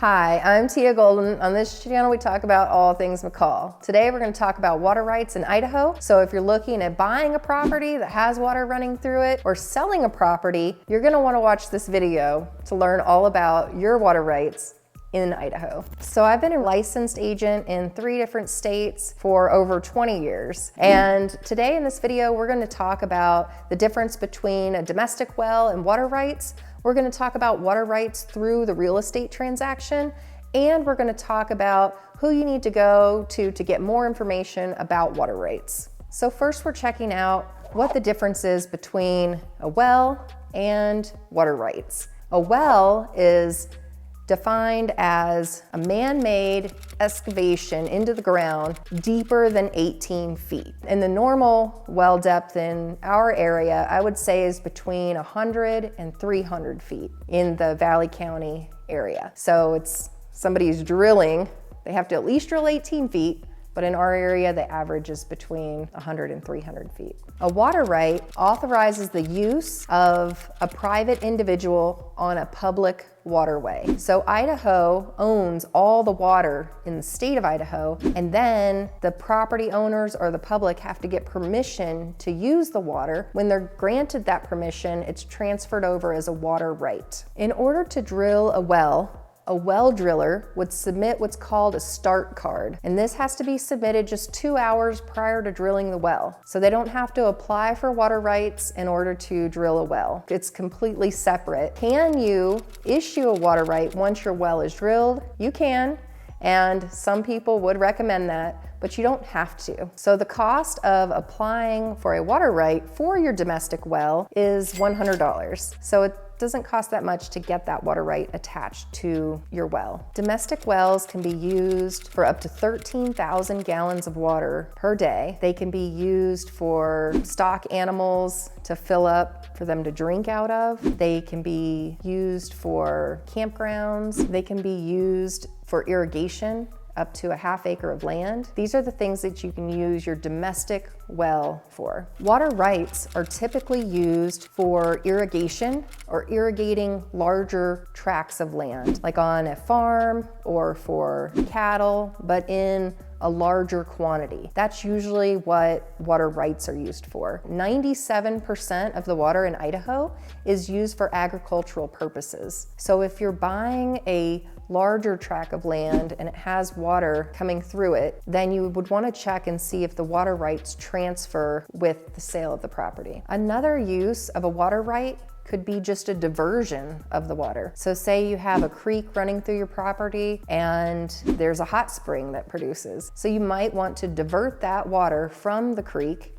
Hi, I'm Teia Golden. On this channel, we talk about all things McCall. Today, we're going to talk about water rights in Idaho. So if you're looking at buying a property that has water running through it or selling a property, you're going to want to watch this video to learn all about your water rights in Idaho. So I've been a licensed agent in 3 different states for over 20 years. And today in this video, we're going to talk about the difference between a domestic well and water rights. We're going to talk about water rights through the real estate transaction, and we're going to talk about who you need to go to get more information about water rights. So first, we're checking out what the difference is between a well and water rights. A well is defined as a man-made excavation into the ground deeper than 18 feet. And the normal well depth in our area, I would say, is between 100 and 300 feet in the Valley County area. So it's somebody's drilling, they have to at least drill 18 feet, but in our area, the average is between 100 and 300 feet. A water right authorizes the use of a private individual on a public waterway. So Idaho owns all the water in the state of Idaho, and then the property owners or the public have to get permission to use the water. When they're granted that permission, it's transferred over as a water right. In order to drill a well driller would submit what's called a start card. And this has to be submitted just 2 hours prior to drilling the well. So they don't have to apply for water rights in order to drill a well. It's completely separate. Can you issue a water right once your well is drilled? You can, and some people would recommend that, but you don't have to. So the cost of applying for a water right for your domestic well is $100. So it doesn't cost that much to get that water right attached to your well. Domestic wells can be used for up to 13,000 gallons of water per day. They can be used for stock animals to fill up for them to drink out of. They can be used for campgrounds. They can be used for irrigation up to a ½ acre of land. These are the things that you can use your domestic well for. Water rights are typically used for irrigation or irrigating larger tracts of land, like on a farm or for cattle, but in a larger quantity. That's usually what water rights are used for. 97% of the water in Idaho is used for agricultural purposes. So if you're buying a larger tract of land and it has water coming through it, then you would want to check and see if the water rights transfer with the sale of the property. Another use of a water right could be just a diversion of the water. So say you have a creek running through your property and there's a hot spring that produces. So you might want to divert that water from the creek,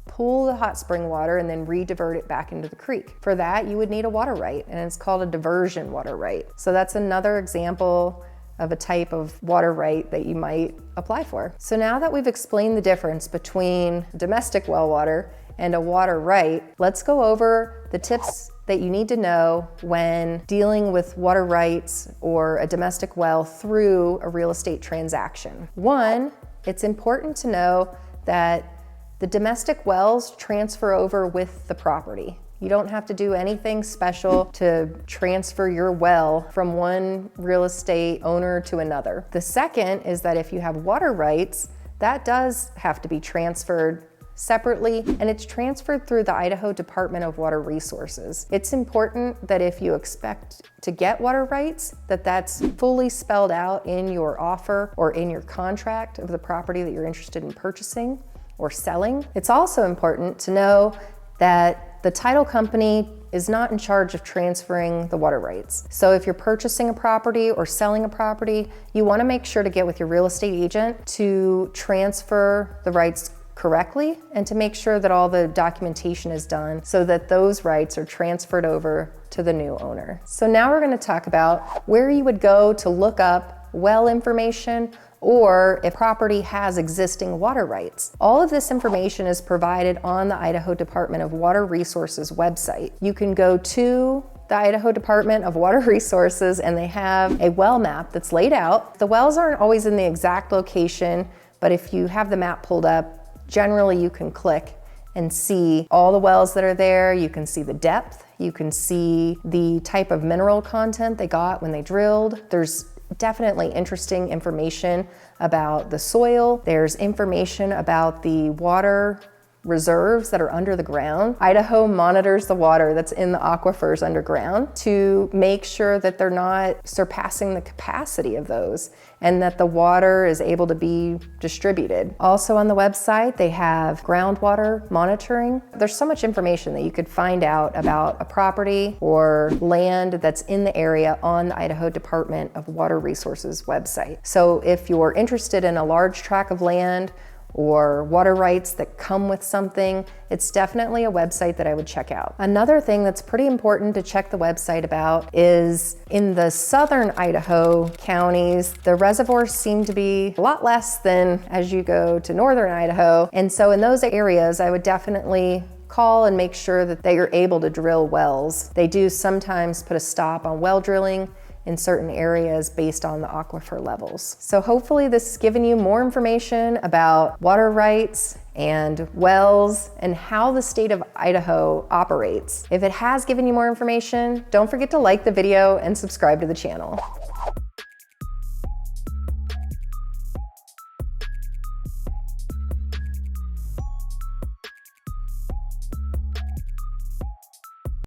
pull the hot spring water, and then re-divert it back into the creek. For that, you would need a water right, and it's called a diversion water right. So that's another example of a type of water right that you might apply for. So now that we've explained the difference between domestic well water and a water right, let's go over the tips that you need to know when dealing with water rights or a domestic well through a real estate transaction. One, it's important to know that the domestic wells transfer over with the property. You don't have to do anything special to transfer your well from one real estate owner to another. The second is that if you have water rights, that does have to be transferred separately, and it's transferred through the Idaho Department of Water Resources. It's important that if you expect to get water rights, that's fully spelled out in your offer or in your contract of the property that you're interested in purchasing or selling. It's also important to know that the title company is not in charge of transferring the water rights. So if you're purchasing a property or selling a property, you want to make sure to get with your real estate agent to transfer the rights correctly and to make sure that all the documentation is done so that those rights are transferred over to the new owner. So now we're going to talk about where you would go to look up well information or if property has existing water rights. All of this information is provided on the Idaho Department of Water Resources website. You can go to the Idaho Department of Water Resources and they have a well map that's laid out. The wells aren't always in the exact location, but if you have the map pulled up, generally you can click and see all the wells that are there. You can see the depth. You can see the type of mineral content they got when they drilled. There's definitely interesting information about the soil. There's information about the water reserves that are under the ground. Idaho monitors the water that's in the aquifers underground to make sure that they're not surpassing the capacity of those and that the water is able to be distributed. Also on the website, they have groundwater monitoring. There's so much information that you could find out about a property or land that's in the area on the Idaho Department of Water Resources website. So if you're interested in a large tract of land or water rights that come with something, it's definitely a website that I would check out. Another thing that's pretty important to check the website about is in the southern Idaho counties, the reservoirs seem to be a lot less than as you go to northern Idaho. And so in those areas, I would definitely call and make sure that they are able to drill wells. They do sometimes put a stop on well drilling in certain areas based on the aquifer levels. So hopefully this has given you more information about water rights and wells and how the state of Idaho operates. If it has given you more information, don't forget to like the video and subscribe to the channel.